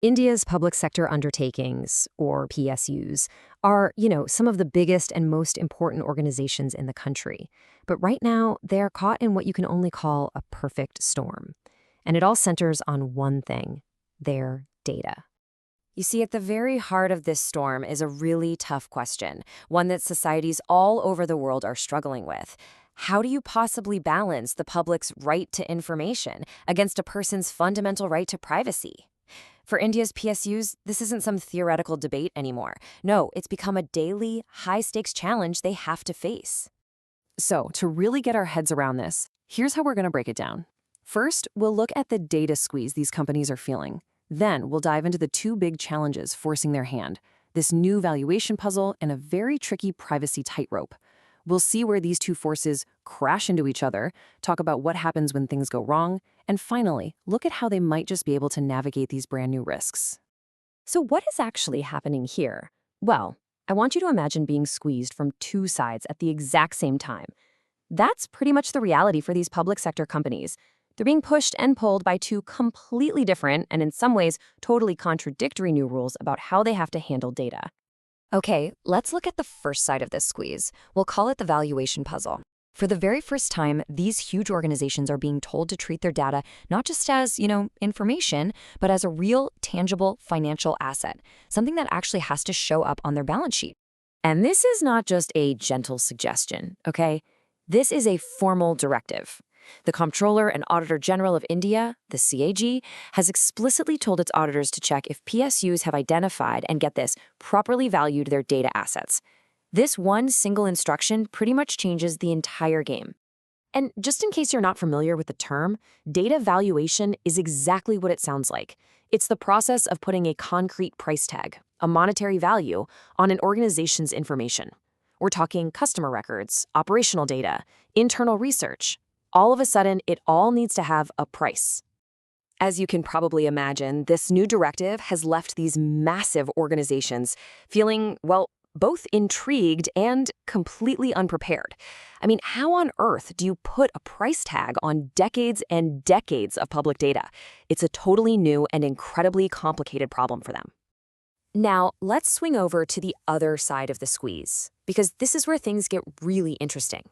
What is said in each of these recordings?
India's public sector undertakings, or PSUs, are, some of the biggest and most important organizations in the country. But right now, they're caught in what you can only call a perfect storm. And it all centers on one thing: their data. You see, at the very heart of this storm is a really tough question, one that societies all over the world are struggling with. How do you possibly balance the public's right to information against a person's fundamental right to privacy? For India's PSUs, this isn't some theoretical debate anymore. No, it's become a daily, high-stakes challenge they have to face. So, to really get our heads around this, here's how we're going to break it down. First, we'll look at the data squeeze these companies are feeling. Then, we'll dive into the two big challenges forcing their hand: this new valuation puzzle and a very tricky privacy tightrope. We'll see where these two forces crash into each other, talk about what happens when things go wrong, and finally, look at how they might just be able to navigate these brand new risks. So what is actually happening here? Well, I want you to imagine being squeezed from two sides at the exact same time. That's pretty much the reality for these public sector companies. They're being pushed and pulled by two completely different and in some ways totally contradictory new rules about how they have to handle data. Okay, let's look at the first side of this squeeze. We'll call it the valuation puzzle. For the very first time, these huge organizations are being told to treat their data not just as, information, but as a real, tangible financial asset, something that actually has to show up on their balance sheet. And this is not just a gentle suggestion, okay? This is a formal directive. The Comptroller and Auditor General of India, the CAG, has explicitly told its auditors to check if PSUs have identified and, get this, properly valued their data assets. This one single instruction pretty much changes the entire game. And just in case you're not familiar with the term, data valuation is exactly what it sounds like. It's the process of putting a concrete price tag, a monetary value, on an organization's information. We're talking customer records, operational data, internal research. All of a sudden, it all needs to have a price. As you can probably imagine, this new directive has left these massive organizations feeling, well, both intrigued and completely unprepared. I mean, how on earth do you put a price tag on decades and decades of public data? It's a totally new and incredibly complicated problem for them. Now, let's swing over to the other side of the squeeze, because this is where things get really interesting.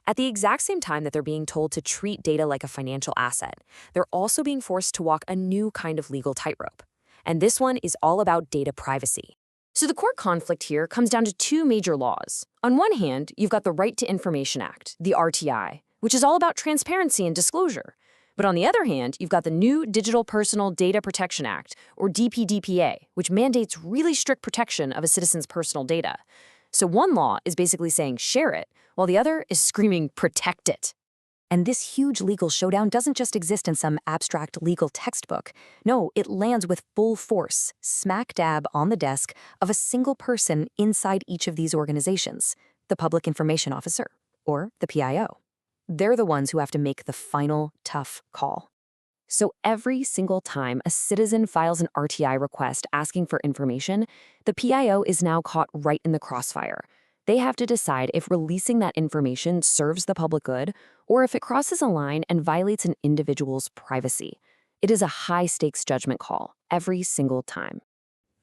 At the exact same time that they're being told to treat data like a financial asset, they're also being forced to walk a new kind of legal tightrope. And this one is all about data privacy. So the core conflict here comes down to two major laws. On one hand, you've got the Right to Information Act, the RTI, which is all about transparency and disclosure. But on the other hand, you've got the new Digital Personal Data Protection Act, or DPDPA, which mandates really strict protection of a citizen's personal data. So one law is basically saying share it, while the other is screaming protect it. And this huge legal showdown doesn't just exist in some abstract legal textbook. No, it lands with full force, smack dab on the desk of a single person inside each of these organizations, the Public Information Officer, or the PIO. They're the ones who have to make the final tough call. So every single time a citizen files an RTI request asking for information, the PIO is now caught right in the crossfire. They have to decide if releasing that information serves the public good or if it crosses a line and violates an individual's privacy. It is a high-stakes judgment call every single time.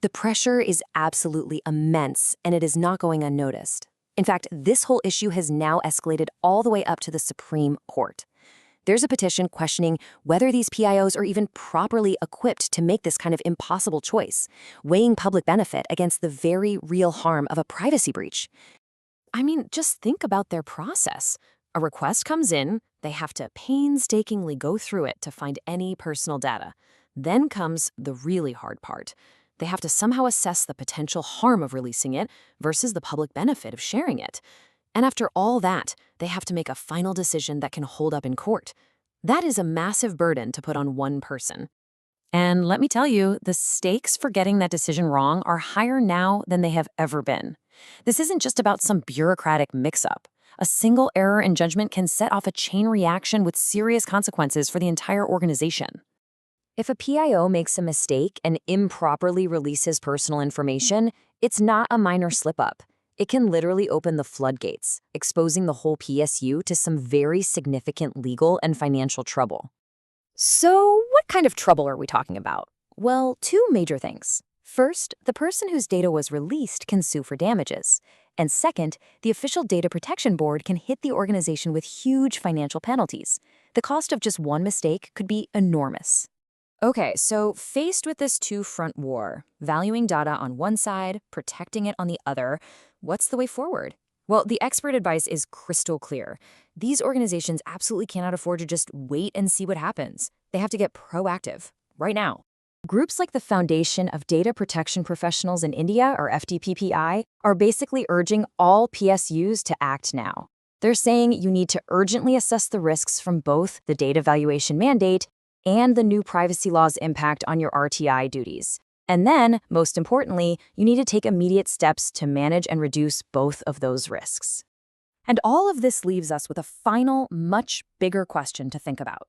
The pressure is absolutely immense, and it is not going unnoticed. In fact, this whole issue has now escalated all the way up to the Supreme Court. There's a petition questioning whether these PIOs are even properly equipped to make this kind of impossible choice, weighing public benefit against the very real harm of a privacy breach. I mean, just think about their process. A request comes in, they have to painstakingly go through it to find any personal data. Then comes the really hard part. They have to somehow assess the potential harm of releasing it versus the public benefit of sharing it. And after all that, they have to make a final decision that can hold up in court. That is a massive burden to put on one person. And let me tell you, the stakes for getting that decision wrong are higher now than they have ever been. This isn't just about some bureaucratic mix-up. A single error in judgment can set off a chain reaction with serious consequences for the entire organization. If a PIO makes a mistake and improperly releases personal information, it's not a minor slip-up. It can literally open the floodgates, exposing the whole PSU to some very significant legal and financial trouble. So what kind of trouble are we talking about? Well, two major things. First, the person whose data was released can sue for damages. And second, the official data protection board can hit the organization with huge financial penalties. The cost of just one mistake could be enormous. Okay, so faced with this two-front war, valuing data on one side, protecting it on the other, what's the way forward? Well, the expert advice is crystal clear. These organizations absolutely cannot afford to just wait and see what happens. They have to get proactive, right now. Groups like the Foundation of Data Protection Professionals in India, or FDPPI, are basically urging all PSUs to act now. They're saying you need to urgently assess the risks from both the data valuation mandate and the new privacy law's impact on your RTI duties. And then, most importantly, you need to take immediate steps to manage and reduce both of those risks. And all of this leaves us with a final, much bigger question to think about.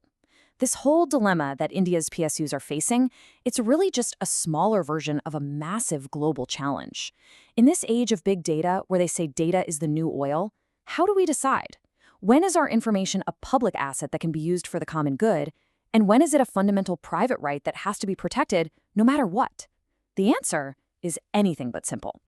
This whole dilemma that India's PSUs are facing, it's really just a smaller version of a massive global challenge. In this age of big data, where they say data is the new oil, how do we decide? When is our information a public asset that can be used for the common good? And when is it a fundamental private right that has to be protected no matter what? The answer is anything but simple.